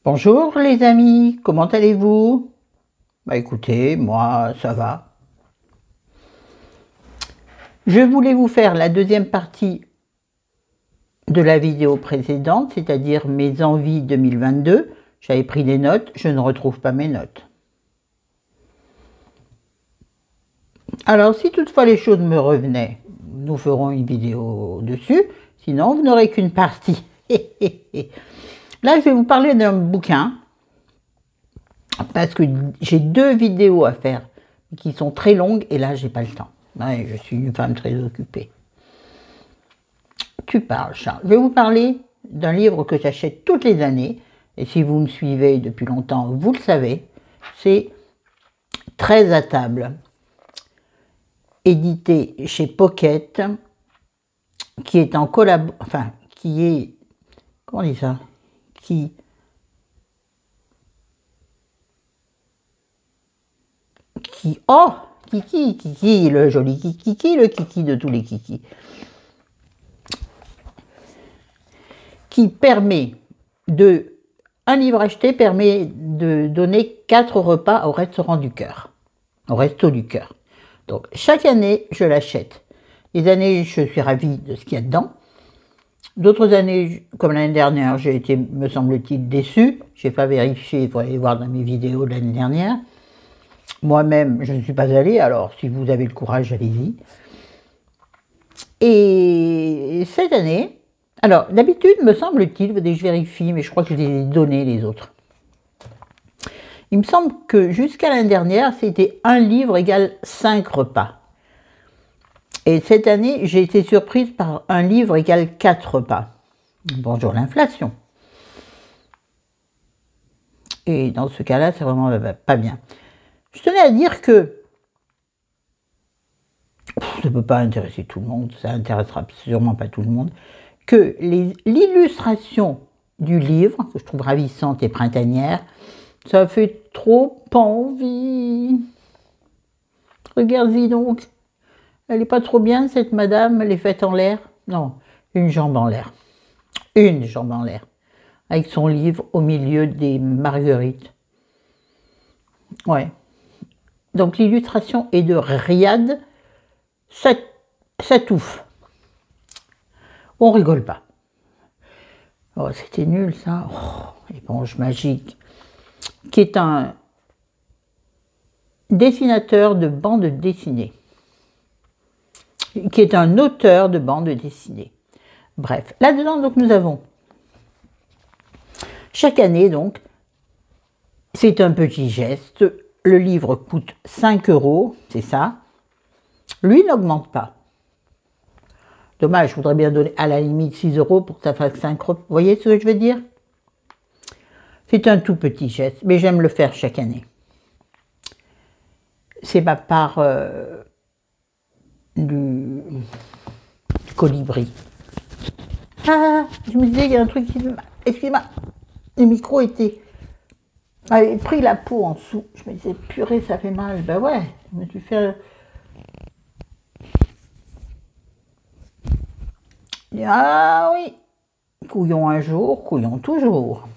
Bonjour les amis, comment allez-vous? Bah écoutez, moi ça va. Je voulais vous faire la deuxième partie de la vidéo précédente, c'est-à-dire mes envies 2022. J'avais pris des notes, je ne retrouve pas mes notes. Alors si toutefois les choses me revenaient, nous ferons une vidéo dessus, sinon vous n'aurez qu'une partie. Là je vais vous parler d'un bouquin, parce que j'ai deux vidéos à faire qui sont très longues et là j'ai pas le temps. Ouais, je suis une femme très occupée. Tu parles, Charles. Je vais vous parler d'un livre que j'achète toutes les années, et si vous me suivez depuis longtemps, vous le savez, c'est 13 à table, édité chez Pocket, qui est en collab... Enfin, qui est... Comment on dit ça? Oh, Kiki, le joli Kiki, le Kiki de tous les Kikis. Qui permet de... Un livre acheté permet de donner 4 repas au restaurant du cœur. Au resto du cœur. Donc, chaque année, je l'achète. Les années, je suis ravie de ce qu'il y a dedans. D'autres années, comme l'année dernière, j'ai été, me semble-t-il, déçue. Je n'ai pas vérifié, il faut aller voir dans mes vidéos de l'année dernière. Moi-même, je ne suis pas allée, alors si vous avez le courage, allez-y. Et cette année, alors d'habitude, me semble-t-il, je vérifie, mais je crois que je les ai donnés les autres. Il me semble que jusqu'à l'année dernière, c'était un livre égale 5 repas. Et cette année, j'ai été surprise par un livre égale 4 repas. Bonjour l'inflation. Et dans ce cas-là, c'est vraiment pas bien. Je tenais à dire que ça ne peut pas intéresser tout le monde, ça n'intéressera sûrement pas tout le monde, que l'illustration du livre, que je trouve ravissante et printanière, ça fait trop envie. Regarde-y donc. Elle n'est pas trop bien, cette madame, elle est faite en l'air. Non, une jambe en l'air. Une jambe en l'air. Avec son livre au milieu des marguerites. Ouais. Donc l'illustration est de Riyad Sattouf. On rigole pas. Oh, c'était nul ça. Oh, éponge magique. Qui est un dessinateur de bande dessinée. Qui est un auteur de bande dessinée. Bref, là-dedans, donc, nous avons chaque année, donc, c'est un petit geste. Le livre coûte 5 €, c'est ça. Lui n'augmente pas. Dommage, je voudrais bien donner à la limite 6 € pour que ça fasse 5 €. Vous voyez ce que je veux dire? C'est un tout petit geste, mais j'aime le faire chaque année. C'est ma part du colibri. Ah, je me disais, il y a un truc qui... Excusez-moi, le micro avait pris la peau en dessous. Je me disais, purée, ça fait mal. Ben ouais, je me suis fait... Ah oui, couillon un jour, couillon toujours.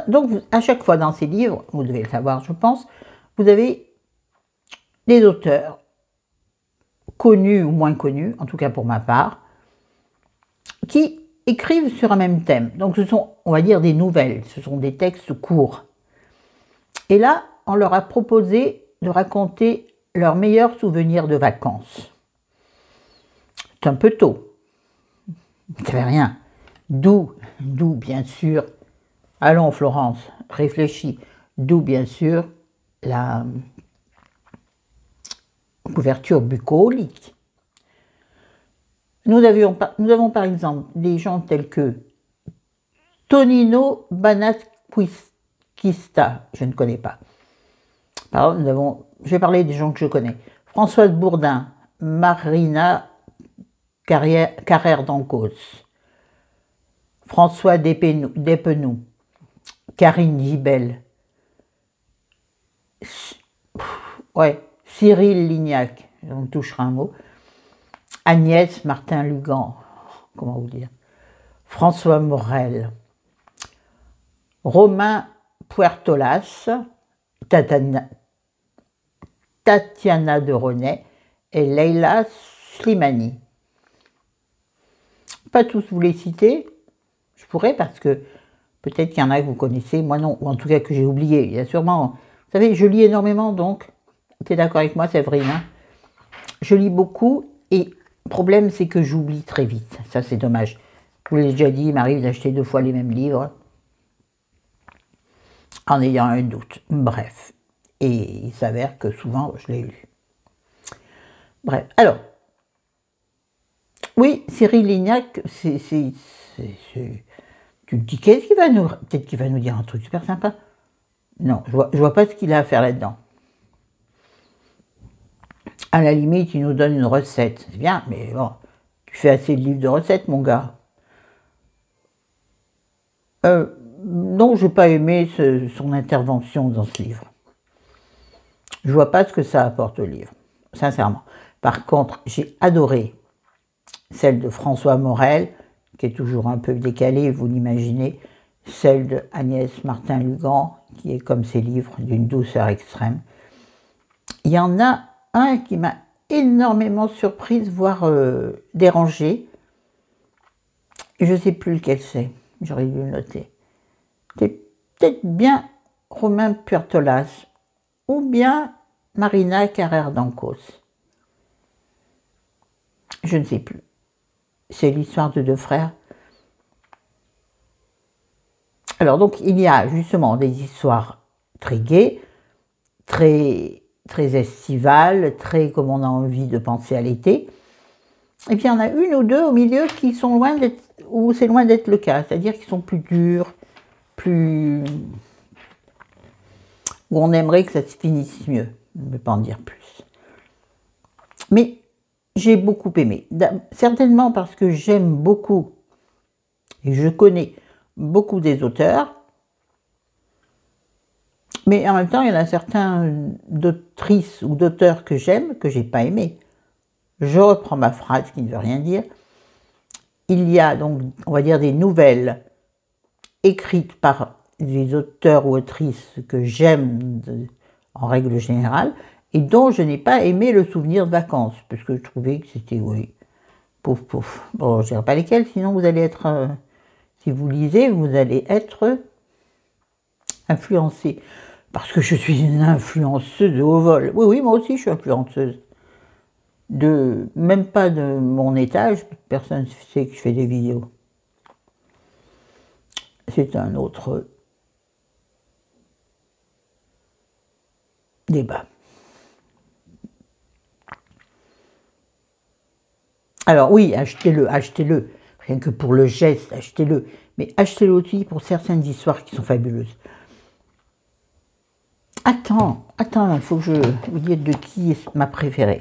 Donc, à chaque fois dans ces livres, vous devez le savoir, je pense, vous avez des auteurs, connus ou moins connus, en tout cas pour ma part, qui écrivent sur un même thème. Donc, ce sont, on va dire, des nouvelles, ce sont des textes courts. Et là, on leur a proposé de raconter leurs meilleurs souvenirs de vacances. C'est un peu tôt. Vous ne savez rien. D'où, bien sûr, allons Florence, réfléchis, d'où bien sûr la couverture bucolique. Nous avons par exemple des gens tels que Tonino Banatquista, je ne connais pas. Alors, je vais parler des gens que je connais. Françoise Bourdin, Marina Carrère d'Ancos, François Despenoux, Karine Gibel, ouais, Cyril Lignac, on touchera un mot, Agnès Martin-Lugan, comment vous dire, François Morel, Romain Puertolas, Tatiana de René et Leila Slimani. Pas tous vous les citer, je pourrais parce que peut-être qu'il y en a que vous connaissez, moi non, ou en tout cas que j'ai oublié. Il y a sûrement, vous savez, je lis énormément donc, tu es d'accord avec moi Séverine, hein? Je lis beaucoup et le problème c'est que j'oublie très vite, ça c'est dommage. Je vous l'ai déjà dit, il m'arrive d'acheter 2 fois les mêmes livres en ayant un doute, bref. Et il s'avère que souvent je l'ai lu. Bref, alors, oui, Cyril Lignac, tu te dis, qu'est-ce qu'il va nous... Peut-être qu'il va nous dire un truc super sympa. Non, je vois pas ce qu'il a à faire là-dedans. À la limite, il nous donne une recette. C'est bien, mais bon, tu fais assez de livres de recettes, mon gars. Non, je n'ai pas aimé son intervention dans ce livre. Je vois pas ce que ça apporte au livre, sincèrement. Par contre, j'ai adoré celle de François Morel, qui est toujours un peu décalée, vous l'imaginez, celle de Agnès Martin-Lugan, qui est comme ses livres, d'une douceur extrême. Il y en a un qui m'a énormément surprise, voire dérangée. Je ne sais plus lequel c'est, j'aurais dû le noter. C'est peut-être bien Romain Puertolas, ou bien Marina Carrère d'Ancos. Je ne sais plus. C'est l'histoire de 2 frères. Alors donc il y a justement des histoires très gaies, très estivales, très comme on a envie de penser à l'été. Et puis il y en a une ou deux au milieu qui sont loin d'être, où c'est loin d'être le cas, c'est-à-dire qu'ils sont plus durs, plus... où on aimerait que ça se finisse mieux. Je ne vais pas en dire plus. Mais j'ai beaucoup aimé. Certainement parce que j'aime beaucoup, et je connais beaucoup des auteurs, mais en même temps, il y en a certains d'autrices ou d'auteurs que j'aime, que j'ai pas aimé. Je reprends ma phrase qui ne veut rien dire. Il y a donc, on va dire, des nouvelles écrites par des auteurs ou autrices que j'aime en règle générale, et dont je n'ai pas aimé le souvenir de vacances, parce que je trouvais que c'était, oui, pouf pouf. Bon, je ne dirai pas lesquels, sinon vous allez être, si vous lisez, vous allez être influencé. Parce que je suis une influenceuse de haut vol. Oui, oui, moi aussi je suis influenceuse. Même pas de mon étage, personne ne sait que je fais des vidéos. C'est un autre débat. Alors oui, achetez-le, achetez-le. Rien que pour le geste, achetez-le. Mais achetez-le aussi pour certaines histoires qui sont fabuleuses. Attends, il faut que je vous dise de qui est ma préférée.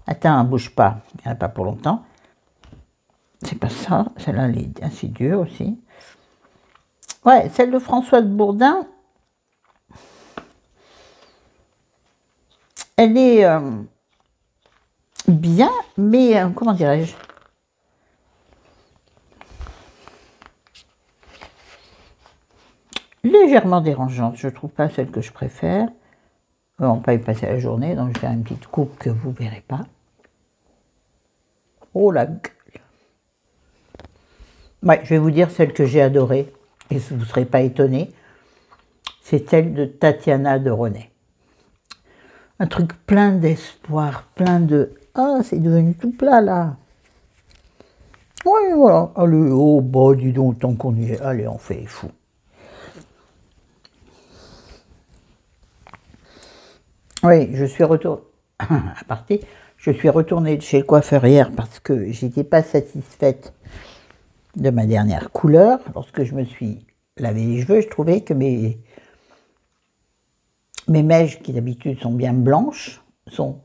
Attends, bouge pas, il n'y en a pas pour longtemps. C'est pas ça, celle-là elle est assez dure aussi. Ouais, celle de Françoise Bourdin, elle est bien, mais comment dirais-je, légèrement dérangeante. Je ne trouve pas celle que je préfère. On va pas y passer la journée, donc je vais faire une petite coupe que vous ne verrez pas. Oh la gueule! Ouais, je vais vous dire celle que j'ai adorée, et vous ne serez pas étonnés. C'est celle de Tatiana de René. Un truc plein d'espoir, plein de... Ah, c'est devenu tout plat là. Oui, voilà. Allez, oh, bah, dis donc, tant qu'on y est, allez, on fait les fous. Oui, je suis retournée, à partir, je suis retournée chez le coiffeur hier parce que j'étais pas satisfaite de ma dernière couleur. Lorsque je me suis lavé les cheveux, je trouvais que mes mèches, qui d'habitude sont bien blanches, sont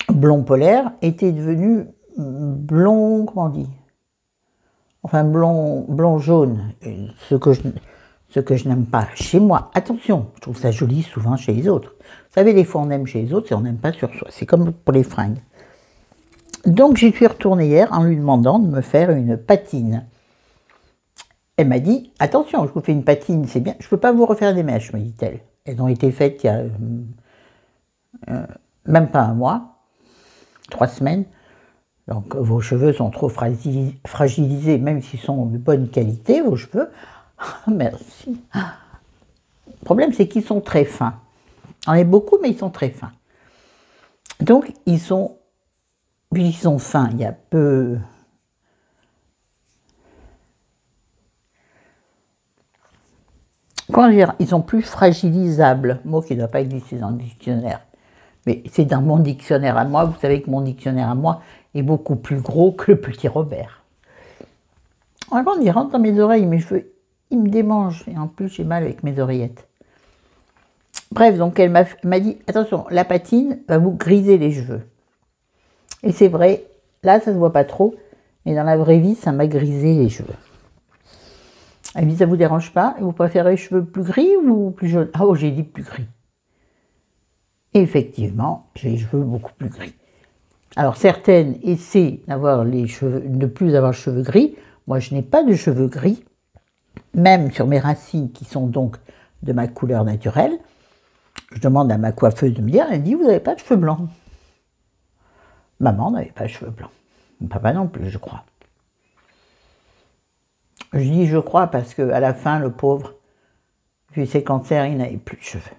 blond polaire, étaient devenues blond, comment on dit, enfin blond jaune, ce que je n'aime pas chez moi. Attention, je trouve ça joli souvent chez les autres. Vous savez, des fois on aime chez les autres et on n'aime pas sur soi. C'est comme pour les fringues. Donc j'y suis retournée hier en lui demandant de me faire une patine. Elle m'a dit, attention, je vous fais une patine, c'est bien, je ne peux pas vous refaire des mèches, me dit-elle. Elles ont été faites il y a même pas un mois, 3 semaines. Donc vos cheveux sont trop fragilisés, même s'ils sont de bonne qualité, vos cheveux. Merci. Le problème, c'est qu'ils sont très fins. On en a beaucoup, mais ils sont très fins. Donc, ils sont fins, il y a peu... Comment dire, ils sont plus fragilisables, mot qui ne doit pas exister dans le dictionnaire. Mais c'est dans mon dictionnaire à moi, vous savez que mon dictionnaire à moi est beaucoup plus gros que le petit Robert. Quand il rentre dans mes oreilles, mes cheveux, ils me démangent, et en plus j'ai mal avec mes oreillettes. Bref, donc elle m'a dit, attention, la patine va vous griser les cheveux. Et c'est vrai, là ça ne se voit pas trop, mais dans la vraie vie, ça m'a grisé les cheveux. Elle me dit, ça vous dérange pas? Vous préférez les cheveux plus gris ou plus jaunes? Ah oh, j'ai dit plus gris. Et effectivement, j'ai les cheveux beaucoup plus gris. Alors certaines essaient d'avoir les cheveux, de ne plus avoir de cheveux gris. Moi, je n'ai pas de cheveux gris, même sur mes racines qui sont donc de ma couleur naturelle. Je demande à ma coiffeuse de me dire, elle dit, vous n'avez pas de cheveux blancs. Maman n'avait pas de cheveux blancs. Papa non plus, je crois. Je dis je crois parce qu'à la fin, le pauvre, vu ses cancers, il n'avait plus de cheveux.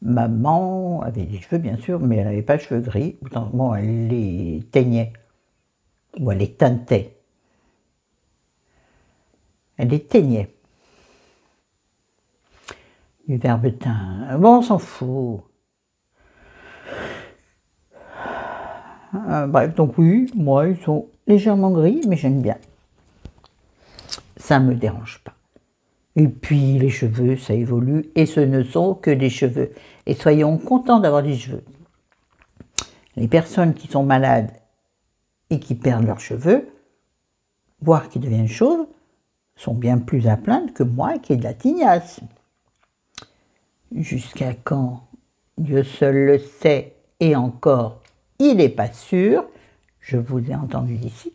Maman avait des cheveux, bien sûr, mais elle n'avait pas de cheveux gris. Bon, elle les teignait. Ou elle les teintait. Elle les teignait. Du verbe teint. Bon, on s'en fout. Bref, donc oui, moi, ils sont légèrement gris, mais j'aime bien. Ça ne me dérange pas. Et puis, les cheveux, ça évolue, et ce ne sont que des cheveux. Et soyons contents d'avoir des cheveux. Les personnes qui sont malades et qui perdent leurs cheveux, voire qui deviennent chauves, sont bien plus à plaindre que moi qui ai de la tignasse. Jusqu'à quand? Dieu seul le sait, et encore, il n'est pas sûr. Je vous ai entendu d'ici.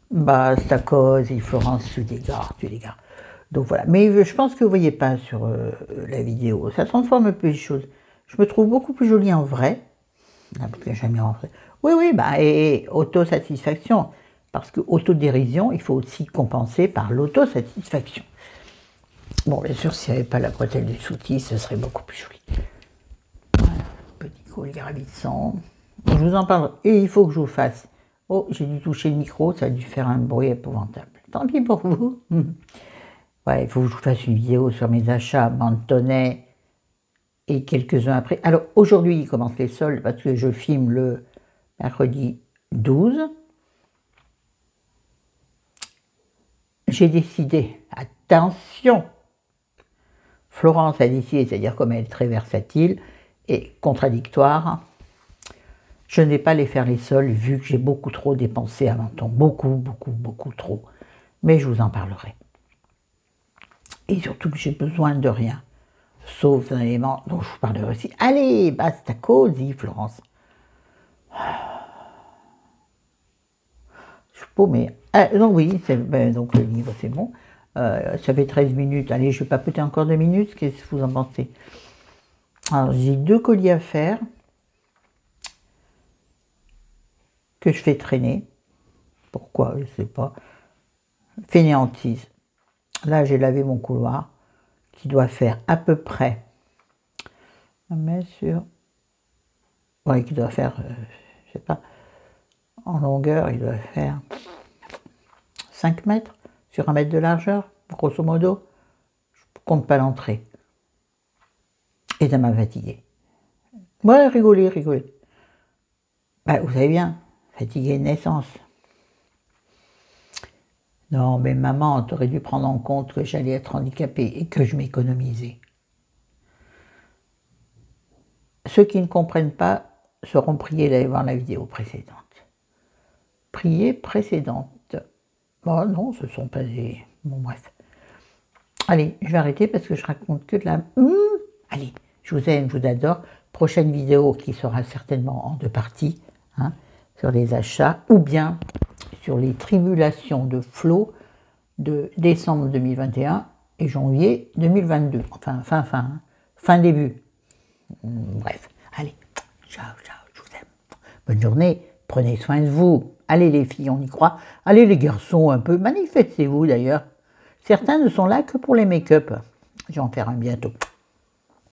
Bah, c'est à cause, et Florence, tu l'égares. Donc voilà. Mais je pense que vous ne voyez pas sur la vidéo. Ça transforme un peu les choses. Je me trouve beaucoup plus jolie en vrai. Jamais en vrai. Oui, bah, et autosatisfaction. Parce que autodérision, il faut aussi compenser par l'autosatisfaction. Bon, bien sûr, s'il n'y avait pas la bretelle du soutif, ce serait beaucoup plus joli. Voilà, petit col gravissant. Je vous en parle. Et il faut que je vous fasse. Oh, j'ai dû toucher le micro, ça a dû faire un bruit épouvantable. Tant pis pour vous. Ouais, il faut que je vous fasse une vidéo sur mes achats Mantonnet et quelques-uns après. Alors, aujourd'hui, il commence les soldes parce que je filme le mercredi 12. J'ai décidé, attention, Florence a décidé, c'est-à-dire comme elle est très versatile et contradictoire, je ne vais pas les faire les soldes vu que j'ai beaucoup trop dépensé à Menton. Beaucoup trop. Mais je vous en parlerai. Et surtout que j'ai besoin de rien, sauf d'un élément dont je vous parlerai aussi. Allez, basta cosy, Florence. Je suis paumée. Donc oui, donc le livre, c'est bon. Ça fait 13 minutes. Allez, je vais papoter encore 2 minutes. Qu'est-ce que vous en pensez? Alors, j'ai 2 colis à faire que je fais traîner. Pourquoi? Je ne sais pas. Fainéantise. Là, j'ai lavé mon couloir qui doit faire à peu près, mais sur, ouais, qui doit faire, je sais pas, en longueur, il doit faire 5 mètres sur 1 mètre de largeur, grosso modo. Je ne compte pas l'entrée. Et ça m'a fatigué. Ouais, rigoler. Bah, vous savez bien, fatigué de naissance. Non, mais maman, t'aurais dû prendre en compte que j'allais être handicapée et que je m'économisais. Ceux qui ne comprennent pas seront priés d'aller voir la vidéo précédente. Prier précédente. Bon, non, ce sont pas des... Bon, bref. Allez, je vais arrêter parce que je raconte que de la... Allez, je vous aime, je vous adore. Prochaine vidéo qui sera certainement en 2 parties, hein, sur les achats, ou bien sur les tribulations de Flo de décembre 2021 et janvier 2022. Enfin, fin début. Bref, allez, ciao, je vous aime. Bonne journée, prenez soin de vous. Allez les filles, on y croit. Allez les garçons, un peu, manifestez-vous d'ailleurs. Certains ne sont là que pour les make-up. Je vais en faire un bientôt.